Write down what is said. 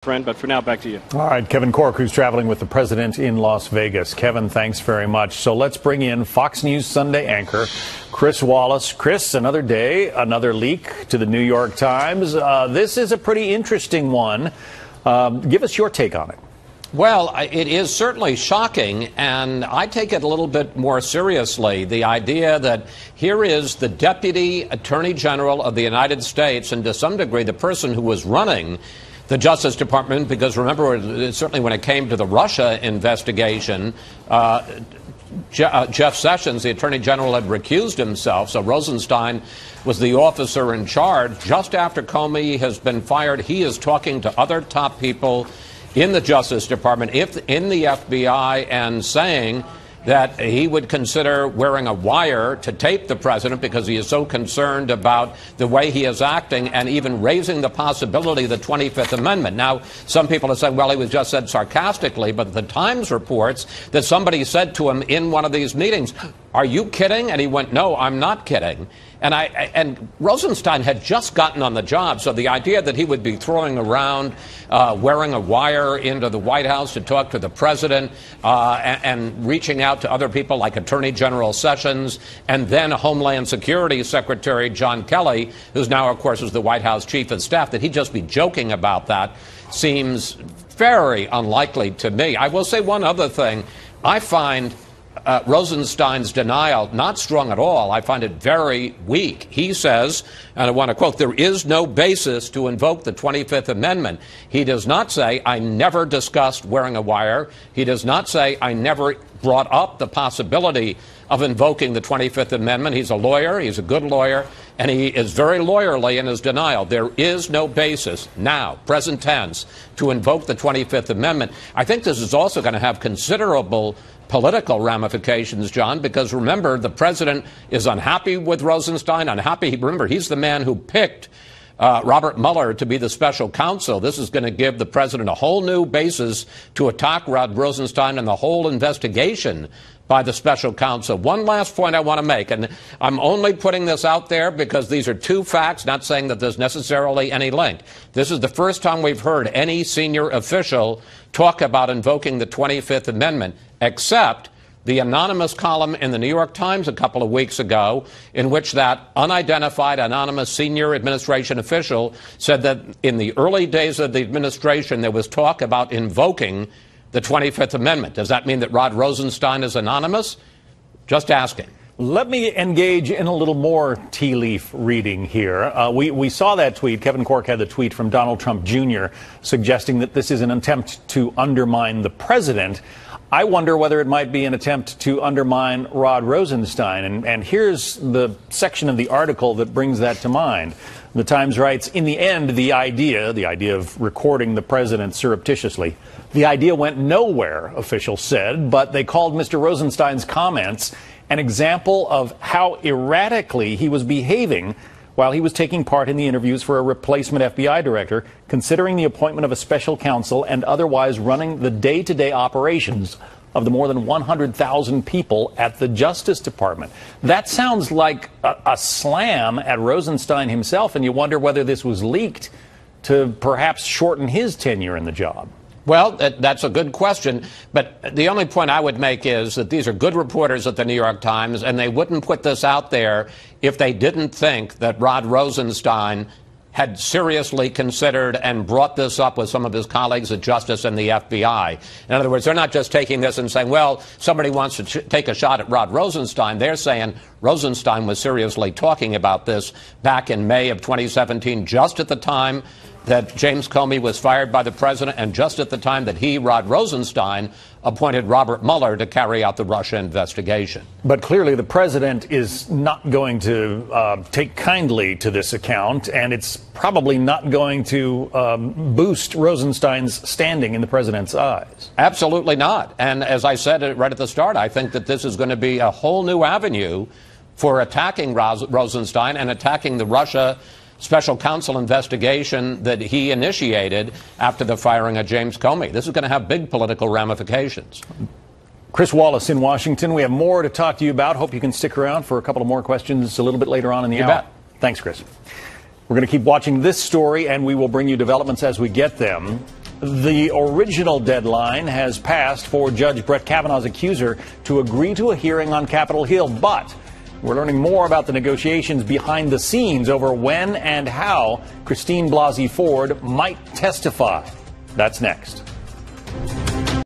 Friend, but for now, back to you. All right, Kevin Corke, who's traveling with the president in Las Vegas. Kevin, thanks very much. So let's bring in Fox News Sunday anchor Chris Wallace. Chris, another day, another leak to the New York Times. This is a pretty interesting one. Give us your take on it. Well, it is certainly shocking, and I take it a little bit more seriously. The idea that here is the Deputy Attorney General of the United States, and to some degree the person who was running the Justice Department, because remember, certainly when it came to the Russia investigation, Jeff Sessions, the Attorney General, had recused himself, so Rosenstein was the officer in charge. Just after Comey has been fired, he is talking to other top people in the Justice Department, in the FBI, and saying that he would consider wearing a wire to tape the president because he is so concerned about the way he is acting, and even raising the possibility of the 25th Amendment. Now, some people have said, well, he was just said sarcastically, but the Times reports that somebody said to him in one of these meetings, "Are you kidding?" And he went, "No, I'm not kidding." And Rosenstein had just gotten on the job, so the idea that he would be throwing around wearing a wire into the White House to talk to the president and reaching out to other people like Attorney General Sessions and then Homeland Security Secretary John Kelly, who's now, of course, is the White House Chief of Staff, that he'd just be joking about that seems very unlikely to me. I will say one other thing. I find Rosenstein's denial not strong at all. I find it very weak. He says, and I want to quote, "There is no basis to invoke the 25th Amendment." He does not say, "I never discussed wearing a wire." He does not say, "I never brought up the possibility of invoking the 25th Amendment." He's a lawyer. He's a good lawyer. And he is very lawyerly in his denial. There is no basis now, present tense, to invoke the 25th Amendment. I think this is also going to have considerable political ramifications, John, because remember, the president is unhappy with Rosenstein, unhappy. Remember, he's the man who picked Robert Mueller to be the special counsel. This is going to give the president a whole new basis to attack Rod Rosenstein and the whole investigation by the special counsel. One last point I want to make, and I'm only putting this out there because these are two facts, not saying that there's necessarily any link. This is the first time we've heard any senior official talk about invoking the 25th Amendment, except the anonymous column in the New York Times a couple of weeks ago, in which that unidentified anonymous senior administration official said that in the early days of the administration there was talk about invoking the 25th Amendment. Does that mean that Rod Rosenstein is anonymous? Just asking. Let me engage in a little more tea leaf reading here. We saw that tweet. Kevin Corke had the tweet from Donald Trump Jr. suggesting that this is an attempt to undermine the president. I wonder whether it might be an attempt to undermine Rod Rosenstein. And here's the section of the article that brings that to mind. The Times writes, "In the end, the idea of recording the president surreptitiously, the idea went nowhere," officials said, but they called Mr. Rosenstein's comments an example of how erratically he was behaving while he was taking part in the interviews for a replacement FBI director, considering the appointment of a special counsel and otherwise running the day-to-day operations of the more than 100,000 people at the Justice Department. That sounds like a slam at Rosenstein himself, and you wonder whether this was leaked to perhaps shorten his tenure in the job. Well, that's a good question, but the only point I would make is that these are good reporters at the New York Times, and they wouldn't put this out there if they didn't think that Rod Rosenstein had seriously considered and brought this up with some of his colleagues at Justice and the FBI. In other words, they're not just taking this and saying, well, somebody wants to take a shot at Rod Rosenstein. They're saying Rosenstein was seriously talking about this back in May of 2017, just at the time that James Comey was fired by the president, and just at the time that he, Rod Rosenstein, appointed Robert Mueller to carry out the Russia investigation. But clearly the president is not going to take kindly to this account, and it's probably not going to boost Rosenstein's standing in the president's eyes. Absolutely not. And as I said right at the start, I think that this is going to be a whole new avenue for attacking Rosenstein and attacking the Russia special counsel investigation that he initiated after the firing of James Comey. This is going to have big political ramifications. Chris Wallace in Washington. We have more to talk to you about. Hope you can stick around for a couple of more questions a little bit later on in the hour. Bet. Thanks, Chris. We're going to keep watching this story, and we will bring you developments as we get them. The original deadline has passed for Judge Brett Kavanaugh's accuser to agree to a hearing on Capitol Hill, but we're learning more about the negotiations behind the scenes over when and how Christine Blasey Ford might testify. That's next.